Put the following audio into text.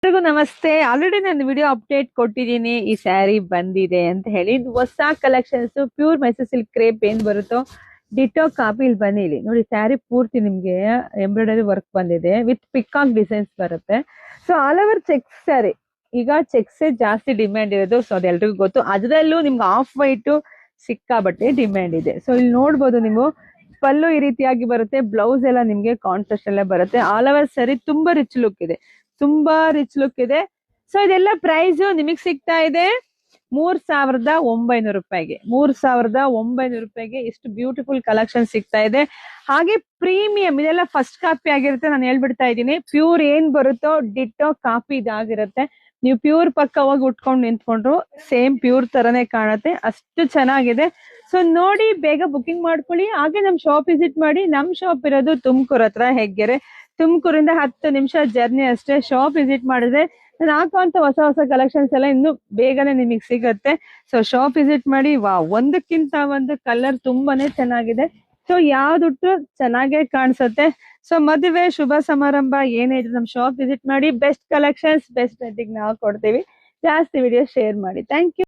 ಎಲ್ರಿಗೂ ನಮಸ್ತೆ. ಆಲ್ರೆಡಿ ನಾನು ವಿಡಿಯೋ ಅಪ್ಡೇಟ್ ಕೊಟ್ಟಿದ್ದೀನಿ, ಈ ಸ್ಯಾರಿ ಬಂದಿದೆ ಅಂತ ಹೇಳಿ. ಇದು ಹೊಸ collections, pure Mysore silk crepe ಏನ್ ಬರುತ್ತೋ ಡಿಟೋ ಕಾಪಿ ಇಲ್ಲಿ ಬಂದಿಲ್ಲ ನೋಡಿ. ಸ್ಯಾರಿ ಪೂರ್ತಿ ನಿಮ್ಗೆ ಎಂಬ್ರಾಯ್ಡರಿ ವರ್ಕ್ ಬಂದಿದೆ ವಿತ್ ಪಿಕಾಕ್ ಡಿಸೈನ್ಸ್ ಬರುತ್ತೆ. So all over cheques sari. ಈಗ ಚೆಕ್ಸ್ ಜಾಸ್ತಿ ಡಿಮ್ಯಾಂಡ್ ಇರೋದು, ಸೊ ಅದೆಲ್ರಿಗೂ ಗೊತ್ತು. ಅದರಲ್ಲೂ ನಿಮ್ಗೆ ಆಫ್ ವೈಟ್ ಸಿಕ್ಕಾಬಟ್ಟೆ ಡಿಮ್ಯಾಂಡ್ ಇದೆ. ಸೊ ಇಲ್ಲಿ ನೋಡ್ಬೋದು ನೀವು, ಪಲ್ಲು ಈ ರೀತಿಯಾಗಿ ಬರುತ್ತೆ, ಬ್ಲೌಸ್ ಎಲ್ಲ ನಿಮ್ಗೆ ಕಾಂಟ್ರಾಸ್ಟ್ ಎಲ್ಲ ಬರುತ್ತೆ. ಆಲ್ ಓವರ್ ಸ್ಯಾರಿ ತುಂಬಾ ರಿಚ್ ಲುಕ್ ಇದೆ, ತುಂಬಾ ರಿಚ್ ಲುಕ್ ಇದೆ. ಸೊ ಇದೆಲ್ಲ ಪ್ರೈಸ್ ನಿಮಗ್ ಸಿಗ್ತಾ ಇದೆ 3,900 ರೂಪಾಯಿಗೆ. 3,900 ರೂಪಾಯಿಗೆ ಇಷ್ಟು ಬ್ಯೂಟಿಫುಲ್ ಕಲೆಕ್ಷನ್ ಸಿಗ್ತಾ ಇದೆ. ಹಾಗೆ ಪ್ರೀಮಿಯಂ ಇದೆಲ್ಲ ಫಸ್ಟ್ ಕಾಪಿ ಆಗಿರುತ್ತೆ. ನಾನು ಹೇಳ್ಬಿಡ್ತಾ ಇದ್ದೀನಿ, ಪ್ಯೂರ್ ಏನ್ ಬರುತ್ತೋ ಡಿಟ್ಟೋ ಕಾಪಿ ಇದಾಗಿರುತ್ತೆ. ನೀವು ಪ್ಯೂರ್ ಪಕ್ಕ ಹೋಗಿ ಉಟ್ಕೊಂಡು ನಿಂತ್ಕೊಂಡ್ರು ಸೇಮ್ ಪ್ಯೂರ್ ತರನೇ ಕಾಣುತ್ತೆ, ಅಷ್ಟು ಚೆನ್ನಾಗಿದೆ. ಸೊ ನೋಡಿ, ಬೇಗ ಬುಕಿಂಗ್ ಮಾಡ್ಕೊಳ್ಳಿ. ಹಾಗೆ ನಮ್ ಶಾಪ್ ವಿಸಿಟ್ ಮಾಡಿ. ನಮ್ ಶಾಪ್ ಇರೋದು ತುಮಕೂರು ಹತ್ರ, ಹೆಗ್ಗೆರೆ. ತುಮಕೂರಿಂದ 10 ನಿಮಿಷ ಜರ್ನಿ ಅಷ್ಟೇ. ಶಾಪ್ ವಿಸಿಟ್ ಮಾಡಿದ್ರೆ ನಾನು ಹಾಕುವಂತ ಹೊಸ ಹೊಸ ಕಲೆಕ್ಷನ್ಸ್ ಎಲ್ಲ ಇನ್ನು ಬೇಗನೆ ನಿಮಗೆ ಸಿಗತ್ತೆ. ಸೊ ಶಾಪ್ ವಿಸಿಟ್ ಮಾಡಿ. ಒಂದಕ್ಕಿಂತ ಒಂದು ಕಲರ್ ತುಂಬಾನೇ ಚೆನ್ನಾಗಿದೆ. ಸೊ ಯಾವ್ದುಟ್ಟು ಚೆನ್ನಾಗೇ ಕಾಣಿಸುತ್ತೆ. ಸೊ ಮದುವೆ ಶುಭ ಸಮಾರಂಭ ಏನೇ ಇದ್ರು ನಮ್ ಶಾಪ್ ವಿಸಿಟ್ ಮಾಡಿ. ಬೆಸ್ಟ್ ಕಲೆಕ್ಷನ್ಸ್ ಬೆಸ್ಟ್ ರೇಟಿಗೆ ನಾವು ಕೊಡ್ತೀವಿ. ಜಾಸ್ತಿ ವಿಡಿಯೋ ಶೇರ್ ಮಾಡಿ. Thank you.